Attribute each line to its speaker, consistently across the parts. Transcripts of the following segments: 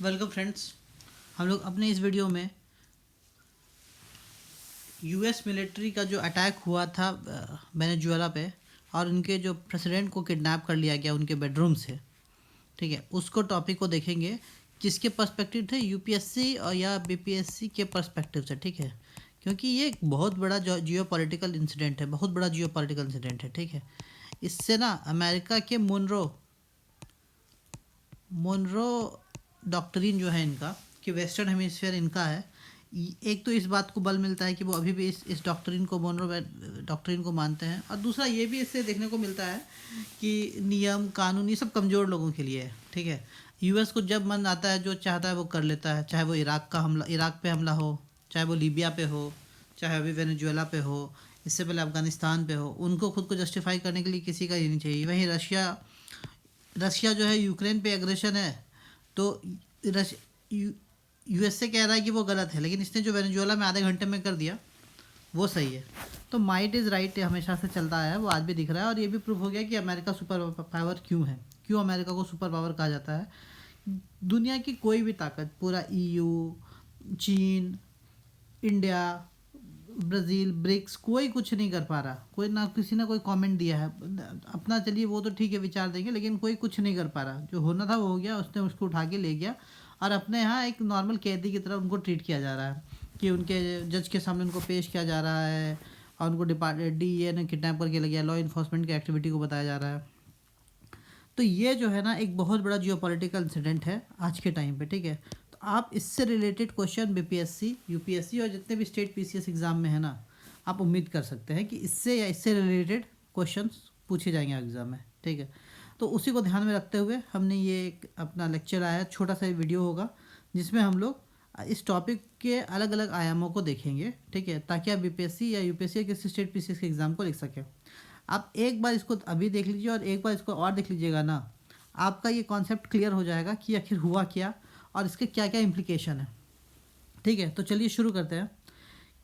Speaker 1: Welcome friends. हम लोग अपने इस वीडियो में यूएस मिलिट्री का जो अटैक हुआ था वेनेजुएला पे और उनके जो प्रेसिडेंट को किडनैप कर लिया गया उनके बेडरूम से, ठीक है, उसको टॉपिक को देखेंगे। किसके पर्सपेक्टिव थे, यूपीएससी और या बीपीएससी के पर्सपेक्टिव से, ठीक है, क्योंकि ये एक बहुत बड़ा जियो पॉलिटिकल इंसिडेंट है, बहुत बड़ा जियो पॉलिटिकल इंसिडेंट है, ठीक है। इससे ना अमेरिका के मोनरो मोनरो डॉक्ट्रिन जो है इनका, कि वेस्टर्न हेमिस्फीयर इनका है, एक तो इस बात को बल मिलता है कि वो अभी भी इस डॉक्ट्रिन को, मोनरो डॉक्ट्रिन को मानते हैं, और दूसरा ये भी इससे देखने को मिलता है कि नियम कानून ये सब कमज़ोर लोगों के लिए है, ठीक है। यूएस को जब मन आता है जो चाहता है वो कर लेता है, चाहे वो इराक पे हमला हो, चाहे वो लीबिया पे हो, चाहे अभी वेनेजुएला पे हो, इससे पहले अफगानिस्तान पे हो। उनको खुद को जस्टिफाई करने के लिए किसी का ये नहीं चाहिए। वहीं रशिया जो है यूक्रेन पे एग्रेशन है, तो रश यूएसए कह रहा है कि वो गलत है, लेकिन इसने जो वेनेजुएला में आधे घंटे में कर दिया वो सही है। तो माइट इज़ राइट हमेशा से चलता आया है, वो आज भी दिख रहा है, और ये भी प्रूव हो गया कि अमेरिका सुपर पावर क्यों है, क्यों अमेरिका को सुपर पावर कहा जाता है। दुनिया की कोई भी ताकत, पूरा ईयू, चीन, इंडिया, ब्राज़ील, ब्रिक्स, कोई कुछ नहीं कर पा रहा। कोई ना, किसी ने कोई कमेंट दिया है अपना, चलिए वो तो ठीक है, विचार देंगे, लेकिन कोई कुछ नहीं कर पा रहा। जो होना था वो हो गया, उसने उसको उठा के ले गया, और अपने यहाँ एक नॉर्मल कैदी की तरह उनको ट्रीट किया जा रहा है, कि उनके जज के सामने उनको पेश किया जा रहा है, और उनको DEA ने किडनैप करके ले गया, लॉ इन्फोर्समेंट की एक्टिविटी को बताया जा रहा है। तो ये जो है ना एक बहुत बड़ा जियोपॉलिटिकल इंसिडेंट है आज के टाइम पे, ठीक है। तो आप इससे रिलेटेड क्वेश्चन बीपीएससी, यूपीएससी और जितने भी स्टेट पीसीएस एग्ज़ाम में है ना, आप उम्मीद कर सकते हैं कि इससे या इससे रिलेटेड क्वेश्चंस पूछे जाएंगे एग्ज़ाम में, ठीक है। तो उसी को ध्यान में रखते हुए हमने ये एक अपना लेक्चर आया, छोटा सा वीडियो होगा जिसमें हम लोग इस टॉपिक के अलग अलग आयामों को देखेंगे, ठीक है, ताकि आप बीपीएससी या यूपीएससी या किसी स्टेट पीसीएस के एग्ज़ाम को लिख सकें। आप एक बार इसको अभी देख लीजिए और एक बार इसको और देख लीजिएगा ना, आपका ये कॉन्सेप्ट क्लियर हो जाएगा कि आखिर हुआ क्या और इसके क्या क्या इम्प्लीकेशन है, ठीक है। तो चलिए शुरू करते हैं।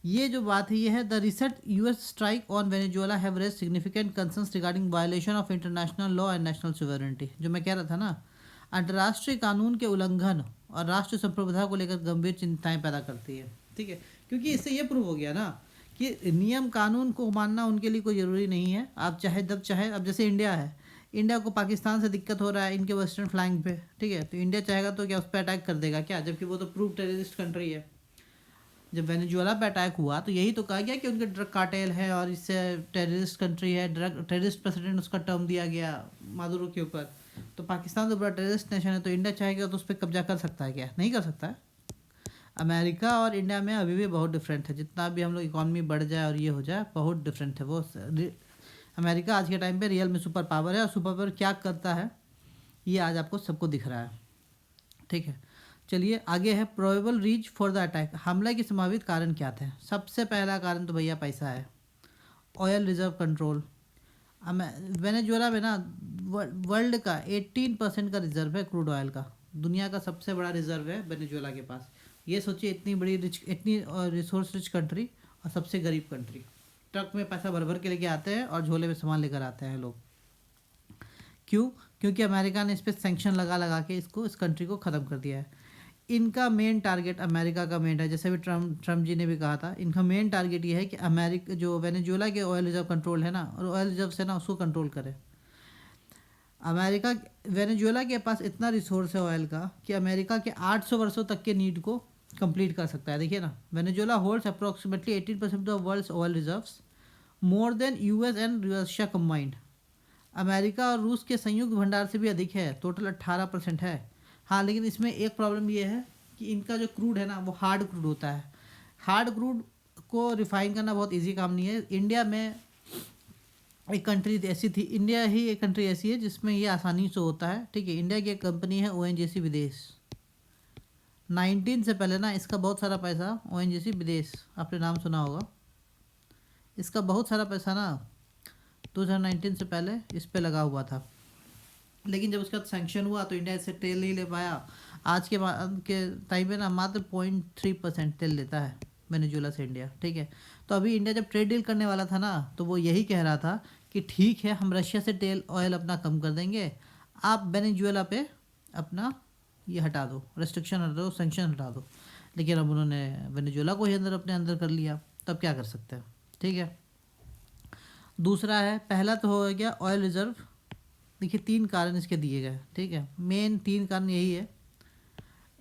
Speaker 1: ये जो बात है ये है, the recent US strike on Venezuela have raise significant concerns regarding violation of international law and national sovereignty. जो मैं कह रहा था ना, अंतर्राष्ट्रीय कानून के उल्लंघन और राष्ट्र संप्रभुता को लेकर गंभीर चिंताएं पैदा करती है, ठीक है। क्योंकि इससे ये प्रूव हो गया ना कि नियम कानून को मानना उनके लिए कोई ज़रूरी नहीं है। आप चाहे जब चाहे, अब जैसे इंडिया है, इंडिया को पाकिस्तान से दिक्कत हो रहा है इनके वेस्टर्न फ्लैंक पे, ठीक है, तो इंडिया चाहेगा तो क्या उस पर अटैक कर देगा क्या, जबकि वो तो प्रूव टेररिस्ट कंट्री है। जब वेनेजुएला पे अटैक हुआ तो यही तो कहा गया कि उनके ड्रग कार्टेल है और इससे टेररिस्ट कंट्री है, ड्रग टेररिस्ट प्रेसिडेंट उसका टर्म दिया गया मादुरो के ऊपर। तो पाकिस्तान तो बड़ा टेररिस्ट नेशन है, तो इंडिया चाहेगा तो उस पर कब्जा कर सकता है क्या, नहीं कर सकता है। अमेरिका और इंडिया में अभी भी बहुत डिफरेंट है, जितना भी हम लोग इकॉनमी बढ़ जाए और ये हो जाए, बहुत डिफरेंट है वो। अमेरिका आज के टाइम पे रियल में सुपर पावर है, और सुपर पावर क्या करता है ये आज आपको सबको दिख रहा है, ठीक है। चलिए आगे है, probable reach for the attack. हमले के संभावित कारण क्या थे। सबसे पहला कारण तो भैया पैसा है, ऑयल रिजर्व कंट्रोल। वेनेजुएला में ना वर्ल्ड का 18% का रिजर्व है क्रूड ऑयल का, दुनिया का सबसे बड़ा रिजर्व है वेनेजुएला के पास। ये सोचिए, इतनी बड़ी इतनी रिसोर्स रिच कंट्री और सबसे गरीब कंट्री। ट्रक में पैसा भर भर के लेके आते हैं और झोले में सामान लेकर आते हैं लोग। क्यों? क्योंकि अमेरिका ने इस पर सेंक्शन लगा लगा के इस कंट्री को ख़त्म कर दिया है। इनका मेन टारगेट, अमेरिका का मेन है, जैसे भी ट्रम्प जी ने भी कहा था, इनका मेन टारगेट ये है कि अमेरिका जो वेनेजुएला के ऑयल रिजर्व कंट्रोल है ना, और ऑयल रिजर्व से ना उसको कंट्रोल करे। अमेरिका, वेनेजुएला के पास इतना रिसोर्स है ऑयल का कि अमेरिका के 800 वर्षों तक के नीड को कंप्लीट कर सकता है। देखिए ना, Venezuela holds approximately 18% of world's oil reserves, more than US and Russia combined. America और रूस के संयुक्त भंडार से भी अधिक है, टोटल 18% है। हाँ, लेकिन इसमें एक प्रॉब्लम ये है कि इनका जो क्रूड है ना वो हार्ड क्रूड होता है। हार्ड क्रूड को रिफाइन करना बहुत इजी काम नहीं है। इंडिया में एक कंट्री ऐसी थी, इंडिया ही एक कंट्री ऐसी है जिसमें ये आसानी से होता है, ठीक है। इंडिया की एक कंपनी है ONGC विदेश। 19 से पहले ना इसका बहुत सारा पैसा, ONGC विदेश, आपने नाम सुना होगा, इसका बहुत सारा पैसा ना 2019 से पहले इस पे लगा हुआ था। लेकिन जब उसका सैंक्शन हुआ तो इंडिया इससे तेल नहीं ले पाया। आज के टाइम में ना मात्र 0.3% तेल लेता है वेनेजुएला से इंडिया, ठीक है। तो अभी इंडिया जब ट्रेड डील करने वाला था ना, तो वो यही कह रहा था कि ठीक है, हम रशिया से तेल ऑयल अपना कम कर देंगे, आप वेनेजुएला पे अपना ये हटा दो, रेस्ट्रिक्शन हटा दो, सेंक्शन हटा दो। लेकिन अब उन्होंने वेनेजुएला को ही अंदर अपने अंदर कर लिया, तब क्या कर सकते हैं। ठीक है, दूसरा है, पहला तो हो गया ऑयल रिजर्व। देखिए 3 कारण इसके दिए गए। ठीक है, मेन 3 कारण यही है।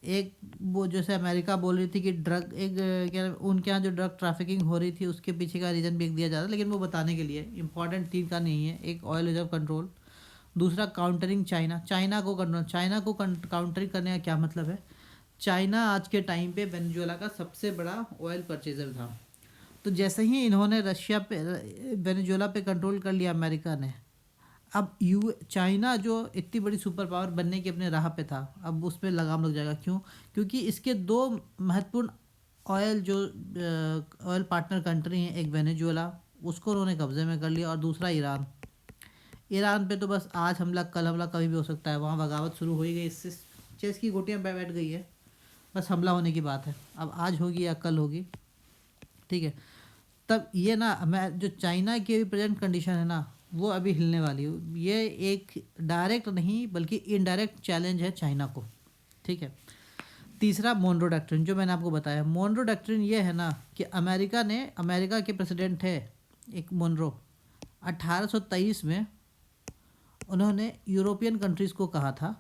Speaker 1: एक, वो जैसे अमेरिका बोल रही थी कि ड्रग, एक क्या उनके यहाँ जो ड्रग ट्रैफिकिंग हो रही थी उसके पीछे का रीज़न भी एक दिया जा रहा है, लेकिन वो बताने के लिए इंपॉर्टेंट 3 कारण यही है। एक, ऑयल रिजर्व कंट्रोल। दूसरा, काउंटरिंग चाइना, चाइना को कंट्रोल। चाइना को काउंटरिंग करने का क्या मतलब है? चाइना आज के टाइम पे वेनेजुएला का सबसे बड़ा ऑयल परचेजर था। तो जैसे ही इन्होंने रशिया पे, वेनेजुएला पे कंट्रोल कर लिया अमेरिका ने, अब चाइना जो इतनी बड़ी सुपर पावर बनने की अपने राह पे था, अब उस पर लगाम लग जाएगा। क्यों? क्योंकि इसके 2 महत्वपूर्ण ऑयल जो ऑयल पार्टनर कंट्री हैं, एक वेनेजुएला, उसको उन्होंने कब्जे में कर लिया, और दूसरा ईरान। ईरान पे तो बस आज हमला, कल हमला, कभी भी हो सकता है। वहाँ बगावत शुरू हो ही गई, इससे चेस की गोटियाँ बैठ गई है, बस हमला होने की बात है। अब आज होगी या कल होगी। ठीक है, तब ये ना, मैं जो चाइना की प्रेजेंट कंडीशन है ना, वो अभी हिलने वाली है। ये एक डायरेक्ट नहीं बल्कि इनडायरेक्ट चैलेंज है चाइना को। ठीक है, तीसरा, मोनरो डॉक्ट्रिन, जो मैंने आपको बताया। मोनरो डॉक्ट्रिन ये है ना कि अमेरिका के प्रेसिडेंट है एक मोनरो, 1823 में उन्होंने यूरोपियन कंट्रीज़ को कहा था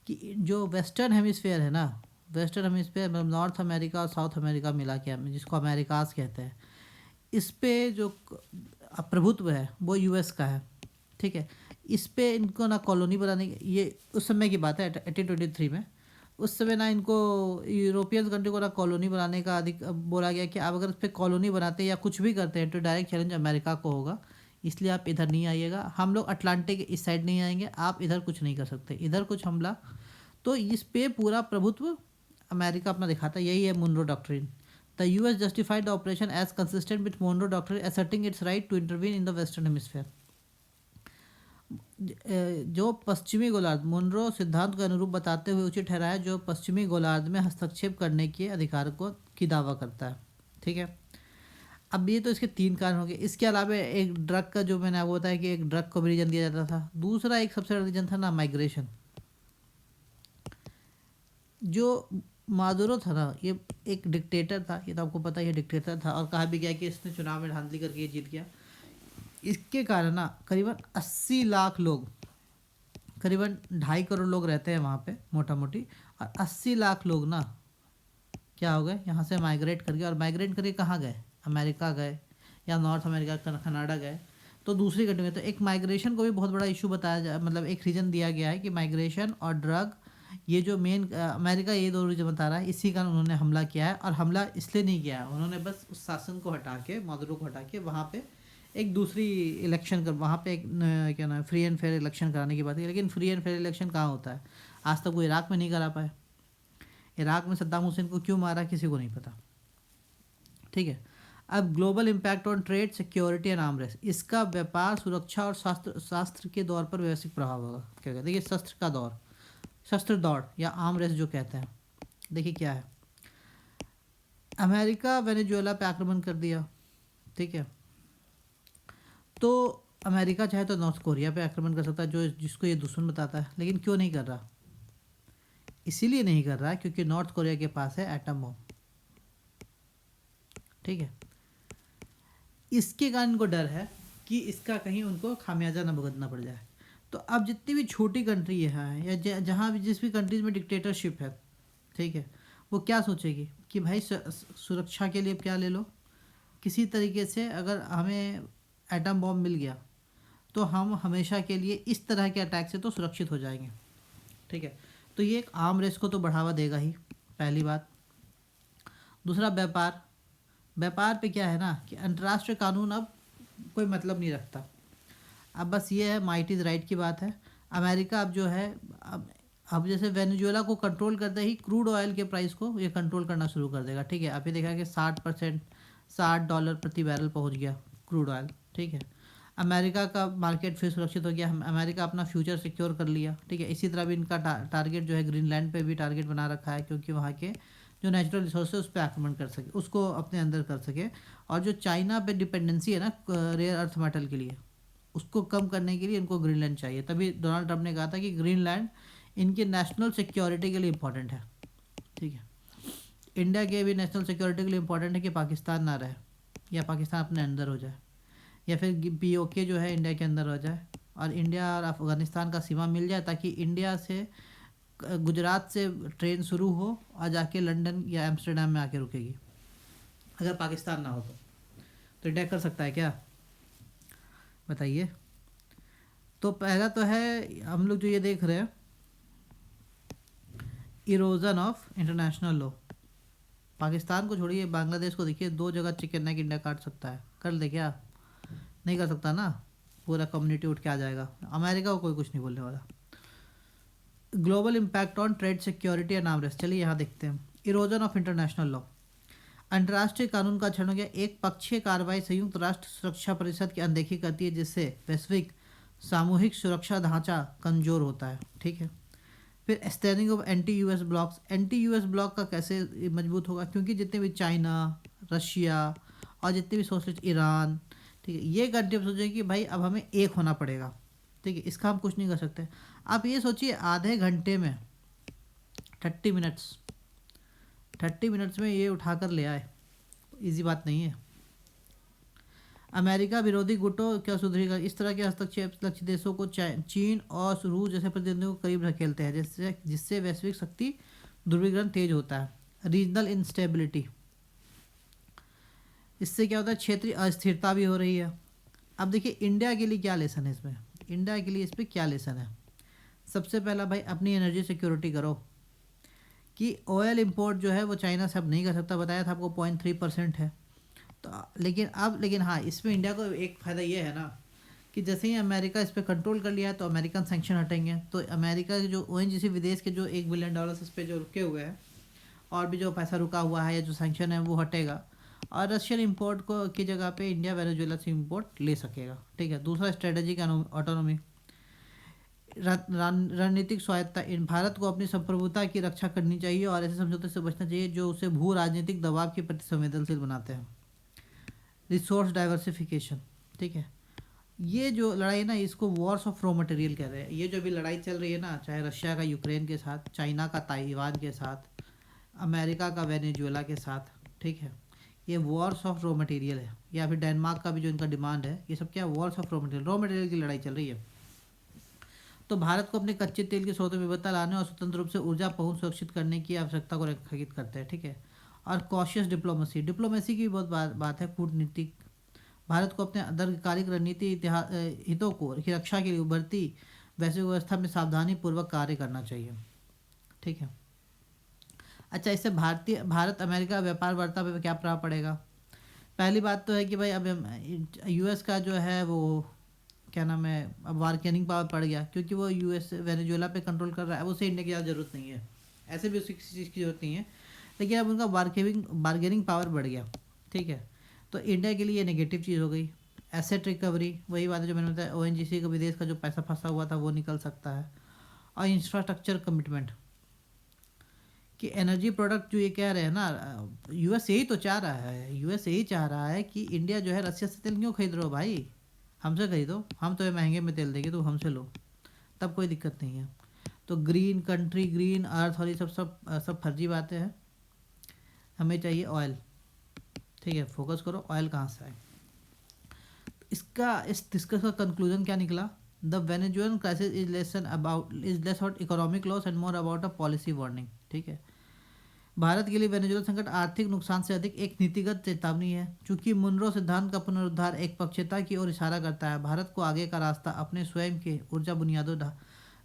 Speaker 1: कि जो वेस्टर्न हेमिस्फेयर है ना, वेस्टर्न हेमिस्फेयर मतलब नॉर्थ अमेरिका और साउथ अमेरिका मिला के, जिसको अमेरिकास कहते हैं, इस पे जो प्रभुत्व है वो यूएस का है। ठीक है, इस पे इनको ना कॉलोनी बनाने की, ये उस समय की बात है 1823 में, उस समय ना इनको यूरोपियन कंट्री को ना कॉलोनी बनाने का अधिक बोला गया कि आप अगर इस पर कॉलोनी बनाते हैं या कुछ भी करते हैं तो डायरेक्ट चैलेंज अमेरिका को होगा, इसलिए आप इधर नहीं आइएगा, हम लोग अटलांटिक के इस साइड नहीं आएंगे, आप इधर कुछ नहीं कर सकते, इधर कुछ हमला। तो इस पे पूरा प्रभुत्व अमेरिका अपना दिखाता है। यही है Monroe doctrine. The US justified the operation as consistent with Monroe doctrine asserting its right to intervene in the western hemisphere. जो पश्चिमी गोलार्ध, मोनरो सिद्धांत को अनुरूप बताते हुए उचित ठहराया, जो पश्चिमी गोलार्ध में हस्तक्षेप करने के अधिकार को की दावा करता है। ठीक है, अब ये तो इसके 3 कारण हो गए। इसके अलावा एक ड्रग का, जो मैंने आपको बताया कि एक ड्रग को भी रीजन दिया जाता था। दूसरा एक सबसे बड़ा रीजन था ना, माइग्रेशन। जो मादुरो था ना, ये एक डिक्टेटर था, ये तो आपको पता है, ये डिक्टेटर था, और कहा भी गया कि इसने चुनाव में धांधली करके ये जीत गया। इसके कारण ना करीबन 80 लाख लोग, करीबन 2.5 करोड़ लोग रहते हैं वहाँ पे मोटा मोटी, और 80 लाख लोग ना क्या हो गए, यहाँ से माइग्रेट कर गए। और माइग्रेट करके कहाँ गए? अमेरिका गए, या नॉर्थ अमेरिका, कनाडा गए, तो दूसरी कंट्री में। तो एक माइग्रेशन को भी बहुत बड़ा इशू बताया जाए, मतलब एक रीज़न दिया गया है कि माइग्रेशन और ड्रग, ये जो मेन अमेरिका ये 2 रीजन बता रहा है, इसी कारण उन्होंने हमला किया है। और हमला इसलिए नहीं किया है, उन्होंने बस उस शासन को हटा के, मादुरो को हटा के, वहाँ पे एक दूसरी इलेक्शन कर, वहाँ पे एक क्या नाम, फ्री एंड फेयर इलेक्शन कराने की बात है। लेकिन फ्री एंड फेयर इलेक्शन कहाँ होता है? आज तक वो इराक में नहीं करा पाए। इराक में सद्दाम हुसैन को क्यों मारा, किसी को नहीं पता। ठीक है, अब global impact on trade, security and arm race, इसका व्यापार, सुरक्षा और शास्त्र के दौर पर व्यवसायिक प्रभाव होगा। क्या कहते हैं? देखिए, शस्त्र का दौर, शस्त्र दौड़ या आर्म रेस जो कहते हैं। देखिए क्या है, अमेरिका वेनेजुएला पे आक्रमण कर दिया। ठीक है, तो अमेरिका चाहे तो नॉर्थ कोरिया पे आक्रमण कर सकता है, जो जिसको ये दुश्मन बताता है, लेकिन क्यों नहीं कर रहा? इसीलिए नहीं कर रहा क्योंकि नॉर्थ कोरिया के पास है एटम बम। ठीक है, इसके कारण इनको डर है कि इसका कहीं उनको खामियाजा न भुगतना पड़ जाए। तो अब जितनी भी छोटी कंट्री है, या जहाँ भी जिस भी कंट्रीज में डिक्टेटरशिप है, ठीक है, वो क्या सोचेगी कि भाई सुरक्षा के लिए क्या ले लो, किसी तरीके से अगर हमें एटम बॉम्ब मिल गया तो हम हमेशा के लिए इस तरह के अटैक से तो सुरक्षित हो जाएंगे। ठीक है, तो ये एक आर्म रेस को तो बढ़ावा देगा ही, पहली बात। दूसरा, व्यापार। व्यापार पे क्या है ना कि अंतर्राष्ट्रीय कानून अब कोई मतलब नहीं रखता। अब बस ये है, माइट इज़ राइट की बात है। अमेरिका अब जो है, अब जैसे वेनेजुएला को कंट्रोल करते ही क्रूड ऑयल के प्राइस को ये कंट्रोल करना शुरू कर देगा। ठीक है, अभी देखा कि 60% $60 प्रति बैरल पहुंच गया क्रूड ऑयल। ठीक है, अमेरिका का मार्केट फिर सुरक्षित हो गया, अमेरिका अपना फ्यूचर सिक्योर कर लिया। ठीक है, इसी तरह भी इनका टारगेट जो है, ग्रीनलैंड पे भी टारगेट बना रखा है, क्योंकि वहाँ के जो नेचुरल रिसोर्स है उस पर आक्रमण कर सके, उसको अपने अंदर कर सके। और जो चाइना पे डिपेंडेंसी है ना रेयर अर्थ मेटल के लिए, उसको कम करने के लिए इनको ग्रीनलैंड चाहिए। तभी डोनाल्ड ट्रंप ने कहा था कि ग्रीनलैंड इनकी नेशनल सिक्योरिटी के लिए इम्पोर्टेंट है। ठीक है, इंडिया के भी नेशनल सिक्योरिटी के लिए इम्पोर्टेंट है कि पाकिस्तान ना रहे या पाकिस्तान अपने अंदर हो जाए, या फिर पीओके जो है इंडिया के अंदर हो जाए और इंडिया और अफ़गानिस्तान का सीमा मिल जाए, ताकि इंडिया से गुजरात से ट्रेन शुरू हो और जाके लंदन या एम्स्टर्डम में आके रुकेगी। अगर पाकिस्तान ना हो तो इंडिया कर सकता है क्या, बताइए। तो पहला तो है हम लोग जो ये देख रहे हैं, erosion of international law. Pakistan को छोड़िए, बांग्लादेश को देखिए, 2 जगह चिकन नेक इंडिया काट सकता है, कर दे क्या, नहीं कर सकता ना, पूरा कम्युनिटी उठ के आ जाएगा। अमेरिका को कोई कुछ नहीं बोलने वाला। Global impact on trade security and arms, चलिए यहाँ देखते हैं। इरोजन ऑफ इंटरनेशनल लॉ, अंतर्राष्ट्रीय कानून का क्षरण हो गया। एक पक्षीय कार्रवाई संयुक्त राष्ट्र सुरक्षा परिषद की अनदेखी करती है, जिससे वैश्विक सामूहिक सुरक्षा ढांचा कमजोर होता है। ठीक है, फिर standing of anti US blocks. Anti US block का कैसे मजबूत होगा, क्योंकि जितने भी चाइना, रशिया और जितने भी सोशलिस्ट, ईरान, ठीक है, ये कंट्री सोचें कि भाई अब हमें एक होना पड़ेगा। ठीक है, इसका हम कुछ नहीं कर सकते। आप ये सोचिए, आधे घंटे में 30 मिनट्स में ये उठाकर ले आए, इजी बात नहीं है। अमेरिका विरोधी गुटों क्या सुधरेगा, इस तरह के हस्तक्षेप लक्षित देशों को चीन और रूस जैसे प्रतिद्वंदियों को करीब धकेलते हैं, जिससे वैश्विक शक्ति ध्रुवीकरण तेज होता है। रीजनल इंस्टेबिलिटी, इससे क्या होता है, क्षेत्रीय अस्थिरता भी हो रही है। अब देखिए इंडिया के लिए क्या लेसन है इसमें, इंडिया के लिए इस पर क्या लेसन है। सबसे पहला भाई, अपनी एनर्जी सिक्योरिटी करो कि ऑयल इंपोर्ट जो है वो चाइना से अब नहीं कर सकता, बताया था आपको 0.3% है। तो लेकिन हाँ, इसमें इंडिया को एक फ़ायदा ये है ना कि जैसे ही अमेरिका इस पर कंट्रोल कर लिया है तो अमेरिकन सैंक्शन हटेंगे, तो अमेरिका के जो ओएनजीसी विदेश के जो $1 बिलियन इस पर जो रुके हुए हैं, और भी जो पैसा रुका हुआ है या जो सैंक्शन है वो हटेगा, और रशियन इंपोर्ट को की जगह पे इंडिया वेनेजुएला से इंपोर्ट ले सकेगा। ठीक है, दूसरा स्ट्रेटेजिक ऑटोनॉमी, रणनीतिक स्वायत्ता। इन भारत को अपनी संप्रभुता की रक्षा करनी चाहिए और ऐसे समझौते से बचना चाहिए जो उसे भू राजनीतिक दबाव के प्रति संवेदनशील बनाते हैं। रिसोर्स डाइवर्सिफिकेशन, ठीक है, ये जो लड़ाई है ना, इसको वॉर्स ऑफ रॉ मटेरियल कह रहे हैं। ये जो भी लड़ाई चल रही है ना, चाहे रशिया का यूक्रेन के साथ, चाइना का ताइवान के साथ, अमेरिका का वेनेजुएला के साथ, ठीक है, ये वॉर्स ऑफ रॉ मटेरियल है। या फिर डेनमार्क का भी जो इनका डिमांड है, ये सब क्या, वॉर्स ऑफ रॉ मटेरियल की लड़ाई चल रही है। तो भारत को अपने कच्चे तेल के स्रोतों में विविधता लाने और स्वतंत्र रूप से ऊर्जा पहुंच सुरक्षित करने की आवश्यकता को रेखांकित करते हैं। ठीक है, और कॉशियस डिप्लोमेसी की बहुत बात है। कूटनीतिक, भारत को अपने दीर्घकालिक रणनीति हितों को की रक्षा के लिए उभरती वैश्विक व्यवस्था में सावधानी पूर्वक कार्य करना चाहिए। ठीक है, अच्छा, इससे भारत अमेरिका व्यापार वार्ता पर क्या प्रभाव पड़ेगा। पहली बात तो है कि भाई अब यूएस का जो है वो क्या नाम है, अब बार्गेनिंग पावर बढ़ गया, क्योंकि वो यूएस वेनेजुएला पे कंट्रोल कर रहा है, उसे इंडिया की ज़्यादा ज़रूरत नहीं है, ऐसे भी उसकी किसी चीज़ की ज़रूरत नहीं है, लेकिन अब उनका बार्गेनिंग पावर बढ़ गया। ठीक है, तो इंडिया के लिए नेगेटिव चीज़ हो गई। एसेट रिकवरी, वही बात है जो मैंने बताया, ओएनजीसी का विदेश का जो पैसा फंसा हुआ था वो निकल सकता है। और इंफ्रास्ट्रक्चर कमिटमेंट कि एनर्जी प्रोडक्ट जो ये कह रहे हैं ना, यूएस यही तो चाह रहा है, यूएस यही चाह रहा है कि इंडिया जो है रशिया से तेल क्यों खरीद रहे हो भाई, हमसे खरीदो, हम तो ये महंगे में तेल देंगे, तो हमसे लो, तब कोई दिक्कत नहीं है। तो ग्रीन कंट्री, ग्रीन अर्थ और ये सब फर्जी बातें हैं। हमें चाहिए ऑयल। ठीक है, फोकस करो ऑयल कहाँ से आए। इस डिस्कस का कंक्लूजन क्या निकला, the Venezuelan crisis is less about economic loss and more about a policy warning. ठीक है, भारत के लिए वेनेजुएला संकट आर्थिक नुकसान से अधिक एक नीतिगत चेतावनी है। चूंकि मुनरो सिद्धांत का पुनरुद्धार एक पक्षता की ओर इशारा करता है, भारत को आगे का रास्ता अपने स्वयं के ऊर्जा बुनियादों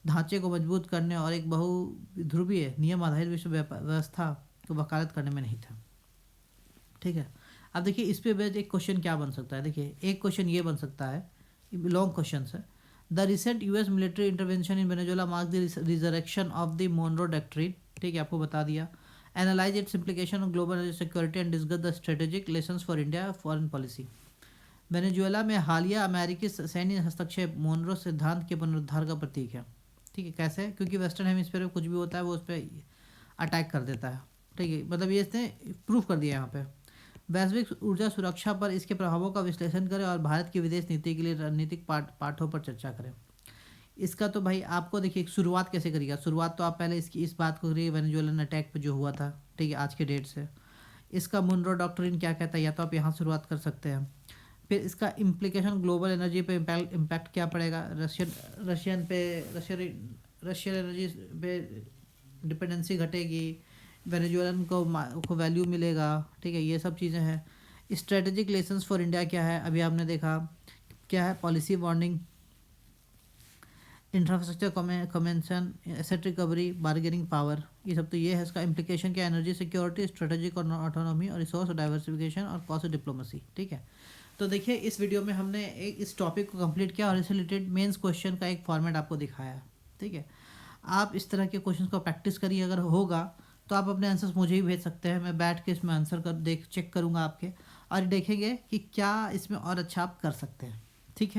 Speaker 1: ढांचे को मजबूत करने और एक बहुध्रुवीय नियम आधारित विश्व व्यवस्था को वकालत करने में नहीं था। ठीक है, अब देखिए इस पे बेस्ड एक क्वेश्चन क्या बन सकता है। देखिए एक क्वेश्चन ये बन सकता है, लॉन्ग क्वेश्चन है, the recent US military intervention in Venezuela marks the resurrection of the Monroe doctrine. ठीक है, आपको बता दिया। Analyse its implication on global security and discuss the strategic lessons for India foreign policy. Venezuela में हालिया अमेरिकी सैन्य हस्तक्षेप मोनरो सिद्धांत के पुनरुद्धार का प्रतीक है। ठीक है, कैसे, क्योंकि वेस्टर्न हेमिस्फीयर में कुछ भी होता है वो उस पर अटैक कर देता है। ठीक है, मतलब ये इसने प्रूफ कर दिया यहाँ पे। वैश्विक ऊर्जा सुरक्षा पर इसके प्रभावों का विश्लेषण करें और भारत की विदेश नीति के लिए रणनीतिक पाठों पर चर्चा करें। इसका तो भाई आपको देखिए शुरुआत कैसे करिएगा। शुरुआत तो आप पहले इसकी इस बात को करिए वेनेजुएलन अटैक पे जो हुआ था, ठीक है, आज के डेट से। इसका मुनरो डॉक्ट्रिन क्या कहता है, या तो आप यहाँ शुरुआत कर सकते हैं। फिर इसका इम्प्लीकेशन ग्लोबल एनर्जी पे इम्पैक्ट क्या पड़ेगा, रशियन एनर्जी पे डिपेंडेंसी घटेगी, वेनेजुएलन को वैल्यू मिलेगा, ठीक है, ये सब चीज़ें हैं। स्ट्रेटेजिक लेसन्स फॉर इंडिया क्या है, अभी आपने देखा क्या है, policy bonding, infrastructure commission, asset recovery, bargaining power, ये सब तो ये है। इसका इम्प्लीकेशन क्या, एनर्जी सिक्योरिटी, स्ट्रेटेजिक ऑटोनॉमी और रिसोर्स डाइवर्सिफिकेशन और कॉस्ट डिप्लोमेसी, ठीक है। तो देखिए इस वीडियो में हमने एक इस टॉपिक को कंप्लीट किया और इससे रिलेटेड मेंस क्वेश्चन का एक फॉर्मेट आपको दिखाया, ठीक है। आप इस तरह के क्वेश्चन को प्रैक्टिस करिए, अगर होगा तो आप अपने आंसर्स मुझे ही भेज सकते हैं, मैं बैठ के इसमें आंसर चेक करूँगा आपके, और देखेंगे कि क्या इसमें और अच्छा आप कर सकते हैं।